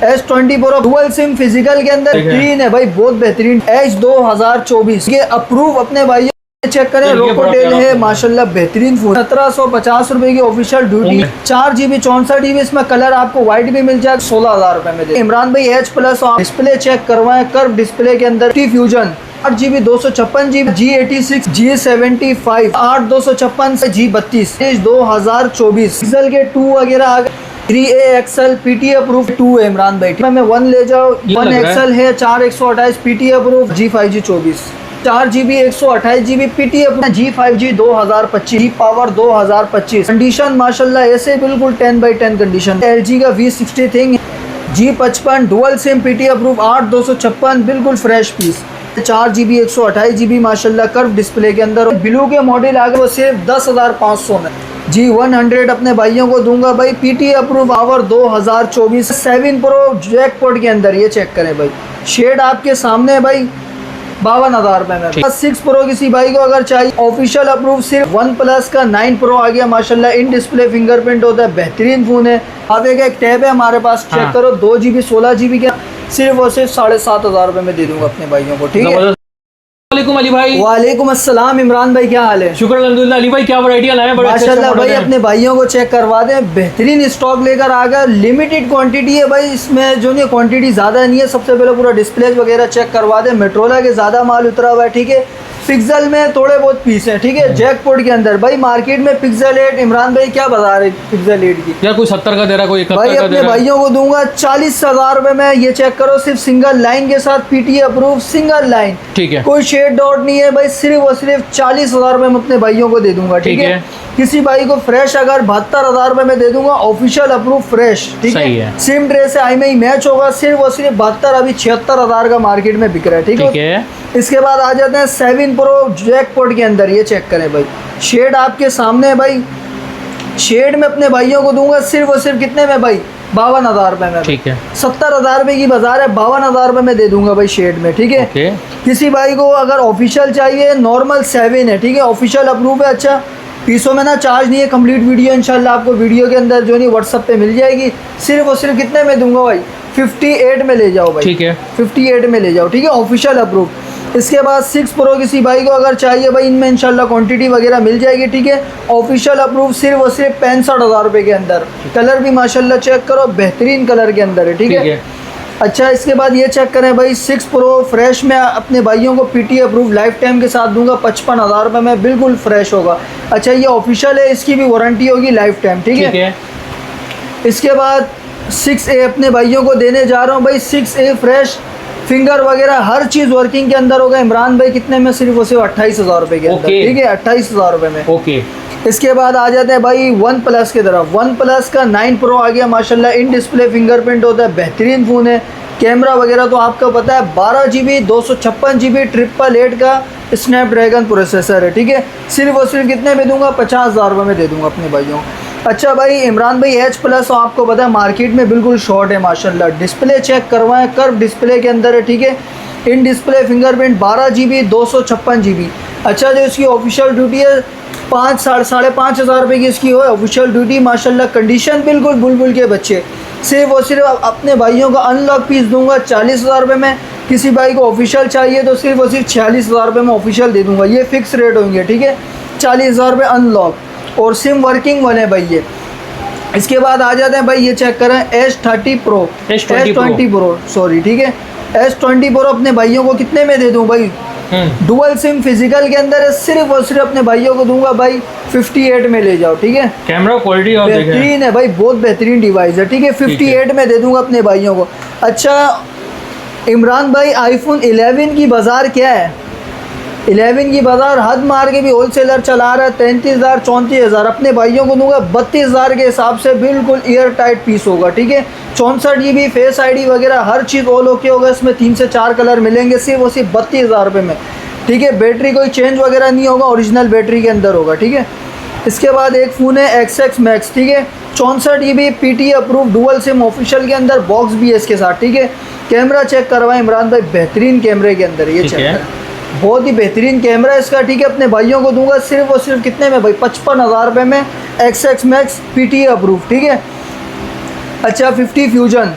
S20 Pro dual SIM physical के अंदर बेहतरीन है भाई, बहुत बेहतरीन। H 2024 ये अप्रूव अपने भाई चेक करें, रोकोटेल है माशाल्लाह, बेहतरीन फोन। 1750 रुपए की ऑफिशियल ड्यूटी, 4 GB 64 GB इसमें कलर आपको व्हाइट भी मिल जाएगा 16,000 रुपए में। इमरान भाई H+ डिस्प्ले चेक करवाएं, कर्व डिस्प्ले के अंदर fusion 8 GB 256 GB G86 G75 8 256 G32 2024 pixel के 2 वगैरह आ गए। 3A XL PT अप्रूव 2 है इमरान भाई, में 1 ले जाओ। 1 XL है 4 128 PT approve G5G 24 4 GB 128 GB PT अपना G5G 2025 G पावर 2025 कंडीशन माशाल्लाह ऐसे बिल्कुल 10/10 कंडीशन। LG का V60 thing G55 dual SIM PT approve 8 256 बिल्कुल फ्रेश पीस। 4 GB 128 GB माशाल्लाह कर्व डिस्प्ले के अंदर। ब्लू के मॉडल आ गए वो सिर्फ 10,500 में। G100 अपने भाइयों को दूंगा भाई, PT approve power 2024 7 Pro jackpot के अंदर, ये चेक करें भाई, शेड आपके सामने है भाई, 52,000 रुपए में। 6 Pro किसी भाई को अगर चाहिए, ऑफिशियल अप्रूव सिर्फ OnePlus का 9 Pro आ गया माशाल्लाह, इन डिस्प्ले फिंगरप्रिंट होता है, बेहतरीन फोन है। अब एक टैब है हमारे पास, चेक करो 2 GB 16 GB का सिर्फ और सिर्फ 7,500 रुपए में दे दूंगा अपने भाइयों को, ठीक है। वालेकुम अली भाई। वालेकुम अस्सलाम इमरान भाई, क्या हाल है? शुक्र अल्हम्दुलिल्लाह। अली भाई क्या वैरायटी लाए? माशाल्लाह भाई अपने भाइयों को चेक करवा दें, बेहतरीन स्टॉक लेकर आ गया, लिमिटेड क्वांटिटी है भाई, इसमें जो नहीं क्वांटिटी ज़्यादा नहीं है। सबसे पहले पूरा डिस्प्ले वगैरह चेक करवा दें, मेट्रोला के ज़्यादा माल उतरा हुआ है, ठीक है। पिक्सल में थोड़े बहुत पीस हैं, ठीक है। जैकपॉट के अंदर भाई मार्केट में पिक्सल 8 इमरान भाई क्या बता रहे पिक्सल 8 की? यार कोई 70 का दे रहा, कोई 71 भाई का अपने भाइयों को दूंगा 40,000 रुपए में। ये चेक करो, सिर्फ सिंगल लाइन के साथ PT अप्रूव सिंगल लाइन, ठीक है, कोई शेड डॉट नहीं है भाई, सिर्फ और सिर्फ 40,000 रुपए में अपने भाइयों को दे दूंगा, ठीक है। किसी भाई को फ्रेश अगर 72,000 रुपए में दे दूंगा, ऑफिशियल अप्रूव फ्रेश, ठीक है। सिम ड्रेस आई में ही मैच होगा, सिर्फ और सिर्फ 72, अभी 76,000 का मार्केट में बिक रहा है, ठीक है। इसके बाद आ जाते हैं 7 Pro जैकपॉट के अंदर, ये चेक करें भाई, शेड आपके सामने है भाई, शेड में अपने भाइयों को दूंगा सिर्फ और सिर्फ कितने में भाई? 52,000 रुपए में, ठीक है। 70,000 रुपए की बाजार है, 52,000 रुपए में दे दूंगा भाई शेड में, ठीक है। किसी भाई को अगर ऑफिशियल चाहिए, नॉर्मल 7 है, ठीक है, ऑफिशियल अप्रूव है। अच्छा पीसों में ना चार्ज नहीं है, कंप्लीट वीडियो इंशाल्लाह आपको वीडियो के अंदर जो नहीं व्हाट्सएप पे मिल जाएगी। सिर्फ और सिर्फ कितने में दूंगा भाई? 58 में ले जाओ भाई, ठीक है, 58 में ले जाओ, ठीक है, ऑफिशियल अप्रूव। इसके बाद 6 Pro किसी भाई को अगर चाहिए भाई, इनमें इंशाल्लाह क्वांटिटी वगैरह मिल जाएगी, ठीक है। ऑफिशियल अप्रूव सिर्फ और सिर्फ 65,000 रुपये के अंदर। कलर भी माशाल्लाह चेक करो, बेहतरीन कलर के अंदर है, ठीक है। अच्छा इसके बाद ये चेक करें भाई, 6 Pro फ्रेश में अपने भाइयों को PT अप्रूव लाइफ टाइम के साथ दूंगा 55,000 रुपये में, बिल्कुल फ्रेश होगा। अच्छा ये ऑफिशियल है, इसकी भी वारंटी होगी लाइफ टाइम, ठीक है। इसके बाद 6A अपने भाइयों को देने जा रहा हूँ भाई, 6A फ्रेश, फिंगर वगैरह हर चीज़ वर्किंग के अंदर होगा इमरान भाई, कितने में? सिर्फ और सिर्फ 28,000 रुपये के अंदर, ठीक है, 28,000 रुपये में, ओके। इसके बाद आ जाते हैं भाई OnePlus की तरफ। OnePlus का 9 Pro आ गया माशाल्लाह, इन डिस्प्ले फिंगरप्रिंट होता है, बेहतरीन फ़ोन है। कैमरा वगैरह तो आपको पता है, 12 GB 256 GB 888 का स्नैपड्रैगन प्रोसेसर है, ठीक है। सिर्फ और सिर्फ कितने में दूंगा? 50,000 रुपये में दे दूंगा अपने भाइयों को। अच्छा भाई इमरान भाई H+ आपको पता है मार्केट में बिल्कुल शॉर्ट है माशाल्लाह, डिस्प्ले चेक करवाएं, कर्व डिस्प्ले के अंदर है, ठीक है। In display fingerprint 12 GB 256 GB। अच्छा जो इसकी ऑफिशियल ड्यूटी है 5,500 रुपये की इसकी हो ऑफिशियल ड्यूटी माशाल्लाह, कंडीशन बिल्कुल बुलबुल के बच्चे। सिर्फ और सिर्फ अपने भाइयों का अनलॉक पीस दूंगा 40,000 रुपये में। किसी भाई को ऑफिशियल चाहिए तो सिर्फ और सिर्फ 46,000 रुपये में ऑफिशियल दे दूंगा, ये फिक्स रेट होंगे, ठीक है। 40,000 रुपये अनलॉक और सिम वर्किंग वाले भाई ये। इसके बाद आ जाते हैं भाई, ये चेक करें S20 Pro सॉरी, ठीक है, S20 Pro अपने भाइयों को कितने में दे दूं भाई? डुअल सिम फिजिकल के अंदर है, सिर्फ और सिर्फ अपने भाइयों को दूंगा भाई 58 में ले जाओ, ठीक है। कैमरा क्वालिटी बेहतरीन है भाई, बहुत बेहतरीन डिवाइस है, ठीक है। 58 में दे दूंगा अपने भाइयों को। अच्छा इमरान भाई iPhone 11 की बाजार क्या है? 11 की बाजार हद मार के भी होलसेलर चला रहा है 33,000 34,000, अपने भाइयों को दूंगा 32,000 के हिसाब से, बिल्कुल एयर टाइट पीस होगा, ठीक है। 64 GB फेस ID वगैरह हर चीज़ ऑल ओके होगा, इसमें 3 से 4 कलर मिलेंगे, सिर्फ और सिर्फ 32,000 रुपये में, ठीक है। बैटरी कोई चेंज वगैरह नहीं होगा, ओरिजिनल बैटरी के अंदर होगा, ठीक है। इसके बाद एक फ़ोन है XX Max, ठीक है, 64 GB PT approve dual SIM official के अंदर, बॉक्स भी है इसके साथ, ठीक है। कैमरा चेक करवाएं इमरान भाई, बेहतरीन कैमरे के अंदर, ये चेक करें, बहुत ही बेहतरीन कैमरा इसका, ठीक है। अपने भाइयों को दूंगा सिर्फ और सिर्फ कितने में भाई? 55,000 रुपये में, XX Max PT अप्रूव, ठीक है। अच्छा 50 फ्यूजन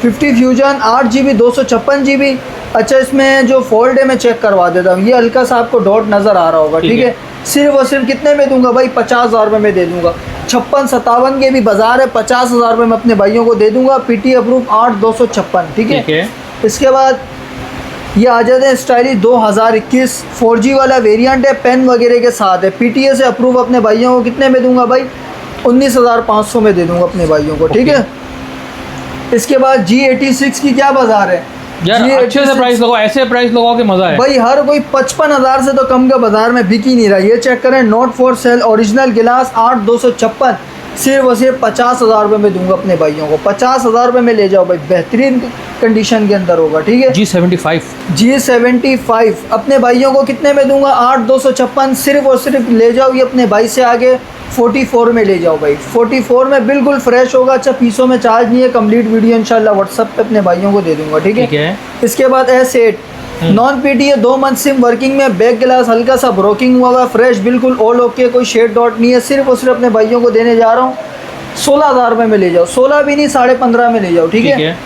50 फ्यूजन 8 GB 256 GB। अच्छा इसमें जो फोल्ड है मैं चेक करवा देता हूँ, ये हल्का सा आपको डॉट नज़र आ रहा होगा, ठीक है। सिर्फ और सिर्फ कितने में दूंगा भाई, 50,000 रुपये में दे दूंगा। 56-57 के भी बाजार है, 50,000 रुपये में अपने भाइयों को दे दूंगा। PT अप्रूव 8256, ठीक है। इसके बाद ये आ जाते हैं स्टाइलिश 2021 4G वाला वेरिएंट है, पेन वगैरह के साथ है। PTA से अप्रूव अपने भाइयों को कितने में दूंगा भाई, 19,500 में दे दूंगा अपने भाइयों को, ठीक है। इसके बाद G86 की क्या बाजार है यार, अच्छे से प्राइस लगाओ, ऐसे प्राइस लगाओ कि मजा है भाई। हर कोई 55,000 से तो कम का बाजार में बिक ही नहीं रहा। ये चेक करें, नॉट फॉर सेल ओरिजिनल गिलास 8256, सिर्फ और सिर्फ 50,000 रुपये में दूंगा अपने भाइयों को। 50,000 रुपये में ले जाओ भाई, बेहतरीन कंडीशन के अंदर होगा, ठीक है। G75 अपने भाइयों को कितने में दूंगा, 8256, सिर्फ और सिर्फ ले जाओ। ये अपने भाई से आगे 44 में ले जाओ भाई, 44 में बिल्कुल फ्रेश होगा। अच्छा पीसों में चार्ज नहीं है, कंप्लीट वीडियो इंशाल्लाह व्हाट्सएप पे अपने भाइयों को दे दूंगा, ठीक है। इसके बाद S8 non PTA 2 month SIM working में, बैक गिलास हल्का सा ब्रोकिंग हुआ हुआ, फ्रेश बिल्कुल ऑल ओके, कोई शेड डॉट नहीं है। सिर्फ और सिर्फ अपने भाइयों को देने जा रहा हूँ 16,000 रुपये में ले जाओ, 16 भी नहीं 15.5 में ले जाओ, ठीक है।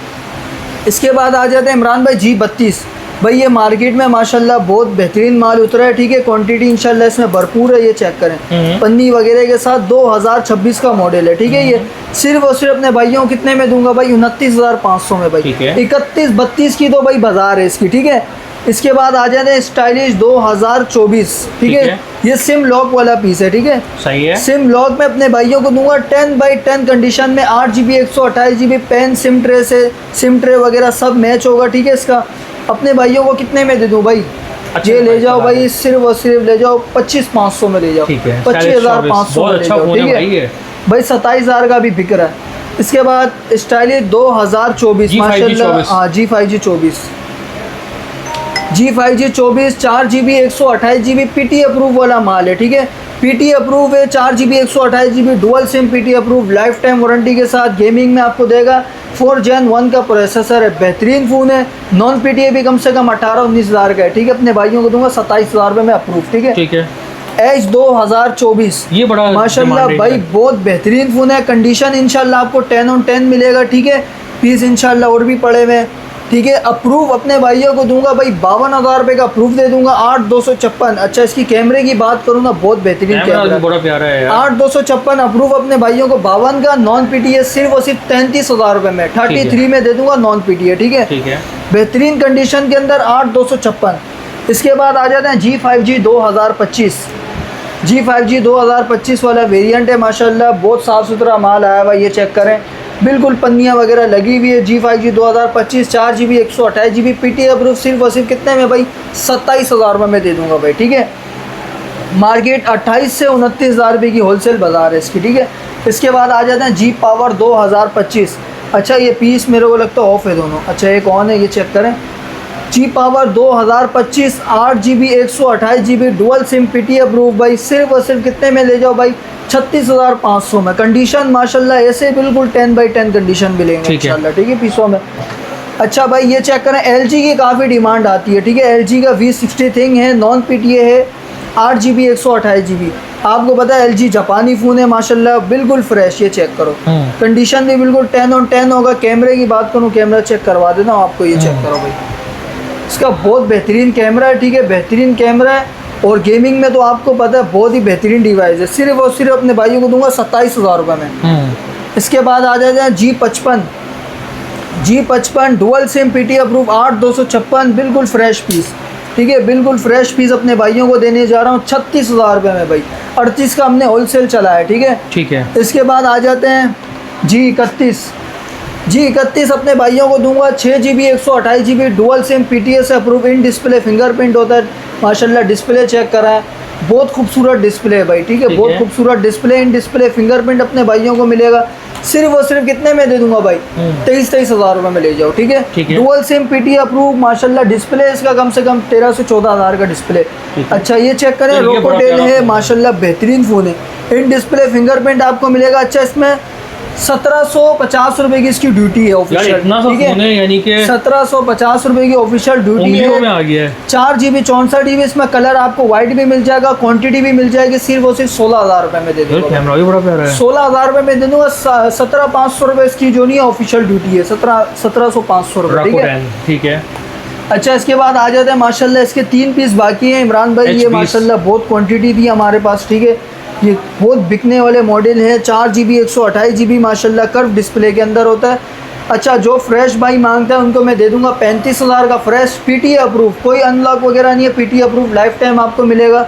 इसके बाद आ जाते हैं इमरान भाई G32। भाई ये मार्केट में माशाल्लाह बहुत बेहतरीन माल उतरा है, ठीक है। क्वांटिटी इंशाल्लाह इसमें भरपूर है, ये चेक करें पन्नी वगैरह के साथ। 2026 का मॉडल है, ठीक है। ये सिर्फ और सिर्फ अपने भाइयों को कितने में दूंगा भाई, 29,500 में भाई। 31-32 की तो भाई बाजार है इसकी, ठीक है। इसके बाद आ जाते हैं स्टाइलिश 2024, ठीक है। ये सिम लॉक वाला पीस है, ठीक है, सही है। सिम लॉक में अपने भाइयों को दूंगा 10x10 कंडीशन में, 8GB 128GB pen, sim tray से सिम ट्रे वगैरह सब मैच होगा, ठीक है। इसका अपने भाइयों को कितने में दे दूं भाई, ये ले जाओ भाई, सिर्फ और सिर्फ ले जाओ 25,500 में ले जाओ, 25,500 में ले जाओ, ठीक है भाई। 27,000 का भी बिक रहा है। इसके बाद स्टाइलिश 2024 माशाल्लाह, हाँ G5G24 4GB 128GB PT approve वाला माल है, ठीक है। PT अप्रूव है, 4GB 128GB dual SIM PT approve, life time warranty के साथ। गेमिंग में आपको देगा 4 Gen 1 का प्रोसेसर है, बेहतरीन फ़ोन है। नॉन PTA भी कम से कम 18-19,000 का है, ठीक है। अपने भाइयों को दूंगा 27,000 रुपये में अप्रूव, ठीक है। Edge 2024 ये बड़ा माशाल्लाह भाई बहुत बेहतरीन फ़ोन है। कंडीशन इंशाल्लाह आपको 10/10 मिलेगा, ठीक है। पीस इंशाल्लाह और भी पड़े हुए, ठीक है। अप्रूव अपने भाइयों को दूंगा भाई 52,000 रुपये का अप्रूव दे दूंगा, 8,256। अच्छा इसकी कैमरे की बात करूँ ना, बहुत बेहतरीन कैमरा, बड़ा प्यारा है। 8,256 अप्रूव अपने भाइयों को, 52 का। नॉन PTA सिर्फ और सिर्फ 33,000 रुपये में 33 में दे दूंगा नॉन PTA, ठीक है। बेहतरीन कंडीशन के अंदर 8,256। इसके बाद आ जाते हैं G5G 2025। G5G 2025 वाला वेरिएंट है, माशाल्लाह बहुत साफ़ सुथरा माल आया हुआ, ये चेक करें, बिल्कुल पन्नियाँ वगैरह लगी हुई है। G5G 2025 4GB 128GB PT approve, सिर्फ और सिर्फ कितने में भाई, 27,000 रुपये में दे दूंगा भाई, ठीक है। मार्केट 28 से 29,000 रुपये की होलसेल बाज़ार है इसकी, ठीक है। इसके बाद आ जाते हैं G Power 2025। अच्छा ये पीस मेरे को लगता है ऑफ है दोनों, अच्छा एक ऑन है, ये चेक करें। G Power 2025 8GB 128GB dual SIM PT approve भाई, सिर्फ और सिर्फ कितने में ले जाओ भाई, 36,500 में। कंडीशन माशाल्लाह ऐसे बिल्कुल 10x10 कंडीशन मिलेंगे इंशाल्लाह, ठीक है, पीसों में। अच्छा भाई ये चेक करें, LG की काफ़ी डिमांड आती है, ठीक है। LG का V60 थिंग है, नॉन PTA है, 8GB 128GB। आपको पता है LG जापानी फ़ोन है माशाल्लाह, बिल्कुल फ्रेश, ये चेक करो। कंडीशन भी बिल्कुल 10/10 होगा। कैमरे की बात करूँ, कैमरा चेक करवा देता हूँ आपको, ये चेक करो भाई, इसका बहुत बेहतरीन कैमरा है, ठीक है, बेहतरीन कैमरा है। और गेमिंग में तो आपको पता है बहुत ही बेहतरीन डिवाइस है। सिर्फ और सिर्फ अपने भाइयों को दूंगा 27,000 रुपये में। इसके बाद आ जाते हैं G55 dual SIM PT approve 8,256 बिल्कुल फ्रेश पीस, ठीक है, बिल्कुल फ्रेश पीस अपने भाइयों को देने जा रहा हूँ 36,000 रुपये में भाई। 38 का हमने होलसेल चला है, ठीक है। इसके बाद आ जाते हैं G31 अपने भाइयों को दूंगा 6GB 128GB dual SIM PTA से अप्रूव, इन डिस्प्ले फिंगरप्रिंट होता है माशाल्लाह, डिस्प्ले चेक करा है, बहुत खूबसूरत डिस्प्ले है भाई, ठीक है, बहुत खूबसूरत डिस्प्ले, इन डिस्प्ले फिंगरप्रिंट अपने भाइयों को मिलेगा। सिर्फ और सिर्फ कितने में दे दूंगा भाई, 23,000 रुपये में ले जाओ, ठीक है। डुअल सिम PT अप्रूव माशाल्लाह, डिस्प्ले इसका कम से कम 13 से 14,000 का डिस्प्ले। अच्छा ये चेक करें, रोकोटेल है माशाल्लाह, बेहतरीन फ़ोन है, इन डिस्प्ले फिंगरप्रिंट आपको मिलेगा। अच्छा इसमें 1750 रुपए की इसकी ड्यूटी है यार ऑफिशियल, इतना सा ठीक फोन है, यानी कि 1750 रुपए की ऑफिशियल ड्यूटी उंगलियों में है। आ गया है। 4 GB 64 GB इसमें कलर आपको व्हाइट भी मिल जाएगा, क्वांटिटी भी मिल जाएगी, सिर्फ और सिर्फ 16,000 रुपए में दे यार दूंगा। कैमरा भी बड़ा प्यारा है। 16,000 रुपए में दे दूंगा। 17,500 रुपए इसकी जो नहीं है ऑफिशियल ड्यूटी है, 17,500 रुपए, ठीक है। ठीक है। अच्छा, इसके बाद आ जाते हैं माशाल्लाह इसके 3 पीस बाकी हैं इमरान भाई। ये माशाल्लाह बहुत क्वांटिटी थी हमारे पास, ठीक है। ये बहुत बिकने वाले मॉडल है। 4 GB 128 GB माशाल्लाह कर्व डिस्प्ले के अंदर होता है। अच्छा, जो फ्रेश भाई मांगता है उनको मैं दे दूंगा 35,000 का फ्रेश, PTA अप्रूव, कोई अनलॉक वगैरह नहीं है, PTA अप्रूव लाइफ टाइम आपको मिलेगा।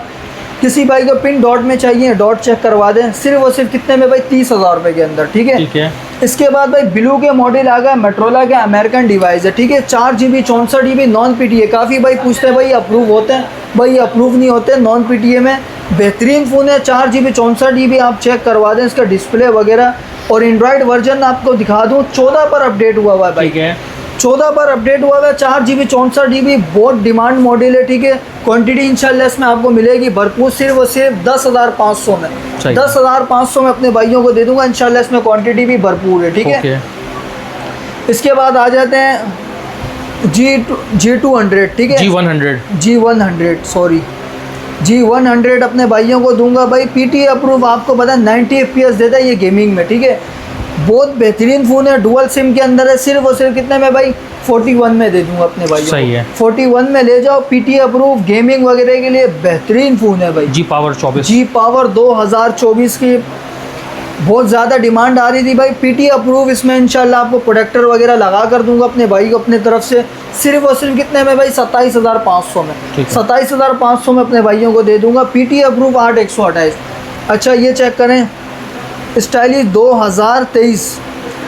किसी भाई को पिन डॉट में चाहिए, डॉट चेक करवा दें, सिर्फ और सिर्फ कितने में भाई, 30,000 रुपये के अंदर, ठीक है। ठीक है। इसके बाद भाई ब्लू के मॉडल आ गए, मेट्रोला के अमेरिकन डिवाइस है, ठीक है। 4 GB 64 GB नॉन PTA। काफ़ी भाई पूछते हैं भाई अप्रूव होते हैं, भाई अप्रूव नहीं होते नॉन PTA में। बेहतरीन फ़ोन है, 4 GB 64 GB आप चेक करवा दें इसका डिस्प्ले वगैरह। और एंड्रॉयड वर्जन आपको दिखा दूँ, 14 पर अपडेट हुआ हुआ है भाई, ठीक है। 14 पर अपडेट हुआ है। 4 GB 64 GB बहुत डिमांड मॉडल है, ठीक है। क्वांटिटी इंशाल्लाह इसमें आपको मिलेगी भरपूर, सिर्फ और सिर्फ 10,500 में, 10,500 में अपने भाइयों को दे दूंगा इंशाल्लाह। इसमें क्वांटिटी भी भरपूर है, ठीक है। इसके बाद आ जाते हैं G200, ठीक है। G100 सॉरी, G100 अपने भाइयों को दूंगा भाई। PTA अप्रूव आपको पता है 90 FPS देता है ये गेमिंग में, ठीक है। बहुत बेहतरीन फ़ोन है, डुअल सिम के अंदर है, सिर्फ और सिर्फ कितने में भाई, 41 में दे दूंगा अपने भाई। सही है, 41 में ले जाओ। PTA अप्रूव गेमिंग वगैरह के लिए बेहतरीन फ़ोन है भाई। G Power 2024 की बहुत ज़्यादा डिमांड आ रही थी भाई। PTA अप्रूव इसमें इंशाल्लाह आपको प्रोडक्टर वगैरह लगा कर दूंगा अपने भाई को अपने तरफ से, सिर्फ और सिर्फ कितने में भाई, 27,500 में, 27,500 में अपने भाइयों को दे दूंगा। PTA approve 8/128। अच्छा, ये चेक करें, स्टाइलिश 2023,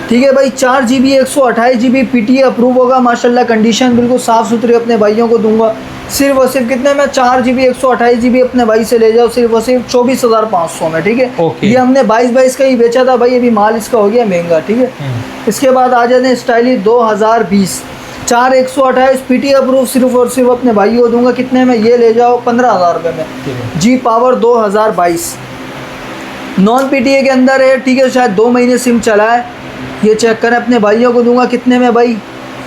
ठीक है भाई। 4 GB 128 GB PTA अप्रूव होगा माशाल्लाह, कंडीशन बिल्कुल साफ़ सुथरी अपने भाइयों को दूंगा, सिर्फ और सिर्फ कितने में, 4 GB 128 GB अपने भाई से ले जाओ, सिर्फ और सिर्फ 24,500 में, ठीक है। ये हमने 22 का ही बेचा था भाई, अभी माल इसका हो गया महंगा, ठीक है। इसके बाद आ जाते हैं स्टाइलिश 2020, 4 128 PTA अप्रूव, सिर्फ और सिर्फ अपने भाइयों को दूंगा कितने में, ये ले जाओ 15,000 रुपये में। G Power 2022 नॉन PTA के अंदर है, ठीक है। शायद 2 महीने सिम चला है, ये चेक करें, अपने भाइयों को दूंगा कितने में भाई,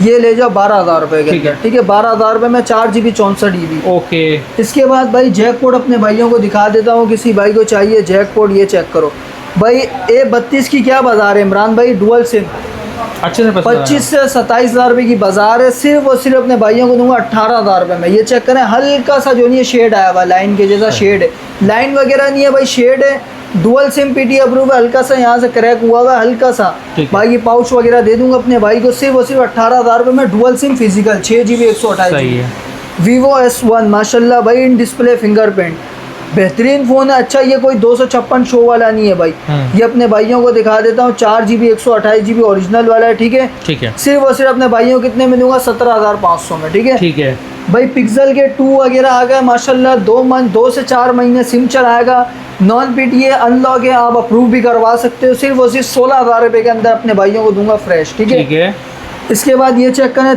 ये ले जाओ 12,000 रुपये के अंदर, ठीक है। 12,000 रुपये में 4 GB 64 GB, ओके। इसके बाद भाई जैकपॉट अपने भाइयों को दिखा देता हूँ, किसी भाई को चाहिए जैकपॉट, ये चेक करो भाई। A32 की क्या बाजार है इमरान भाई, डुअल सिम, अच्छे से 25 से 27,000 रुपये की बाजार है, सिर्फ और सिर्फ अपने भाइयों को दूंगा 18,000 रुपये में। ये चेक करें, हल्का सा जो नहीं है शेड आया हुआ, लाइन के जैसा शेड है, लाइन वगैरह नहीं है भाई, शेड है। डुअल सिम PTA अप्रूव है, हल्का सा यहाँ से क्रैक हुआ हुआ है, हल्का सा। बाकी पाउच वगैरह दे दूंगा अपने भाई को, सिर्फ और सिर्फ 18,000 रुपये में। Dual SIM physical 6 GB 128 GB। Vivo S1 माशाल्लाह भाई, इन डिस्प्ले फिंगरप्रिंट, बेहतरीन फ़ोन है। अच्छा, ये कोई 256 शो वाला नहीं है भाई, ये अपने भाइयों को दिखा देता हूँ। 4 GB 128 GB ओरिजिनल वाला है, ठीक है, ठीक है। सिर्फ और सिर्फ अपने भाइयों को कितने में दूंगा, 17,500 में, ठीक है, ठीक है भाई। पिक्सल के 2 वगैरह आ गए माशाल्लाह, 2 से 4 महीने सिम चलाएगा, नॉन PTA अनलॉक है, आप अप्रूव भी करवा सकते हो, सिर्फ और सिर्फ 16,000 रुपये के अंदर अपने भाइयों को दूंगा फ्रेश, ठीक है। इसके बाद ये चेक करें,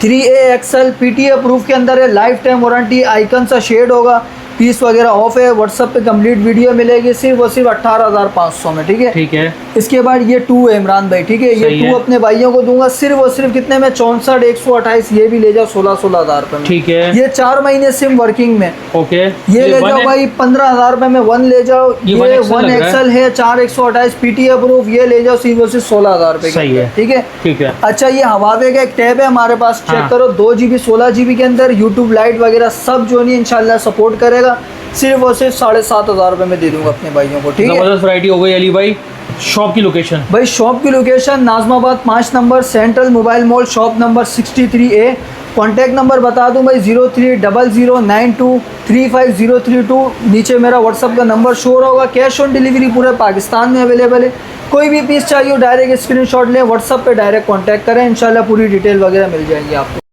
3A XL PTA अप्रूव के अंदर है, लाइफ टाइम वारंटी, आइकन सा शेड होगा, पीस वगैरह ऑफ है, व्हाट्सएप पे कंप्लीट वीडियो मिलेगी, सिर्फ और सिर्फ 18,500 में, ठीक है, ठीक है। इसके बाद ये 2 है इमरान भाई, ठीक है, ये 2 अपने भाइयों को दूंगा, सिर्फ और सिर्फ कितने में, 64 128, ये भी ले जाओ 16,000 रुपये में, ठीक है। ये 4 महीने सिम वर्किंग में, ओके। ये ले जाओ भाई 15,000 रुपये में, 1 ले जाओ, ये 1 XL है, 4 128 PTA अप्रूव, ये ले जाओ सिर्फ और सिर्फ 16,000 रुपये, ठीक है, ठीक है। अच्छा, ये हवावे का एक टैब है हमारे पास, चेक करो, 2 GB 16 GB के अंदर यूट्यूब लाइट वगैरह सब जो नहीं इंशाल्लाह सपोर्ट करेगा, सिर्फ और सिर्फ 7,500 रुपये में दे दूंगा अपने भाइयों को, ठीक है। जबरदस्त वैरायटी हो गई अली भाई। शॉप की लोकेशन भाई, शॉप की location Najmabad 5 number, central mobile mall, shop number 63A। Contact number बता दूं भाई, 0300923532, नीचे मेरा व्हाट्सअप का नंबर शो होगा। कैश ऑन डिलीवरी पूरे पाकिस्तान में अवेलेबल है, कोई भी पीस चाहिए डायरेक्ट स्क्रीनशॉट लें, व्हाट्सअप पे डायरेक्ट कॉन्टैक्ट करें, इंशाल्लाह पूरी डिटेल वगैरह मिल जाएगी आपको।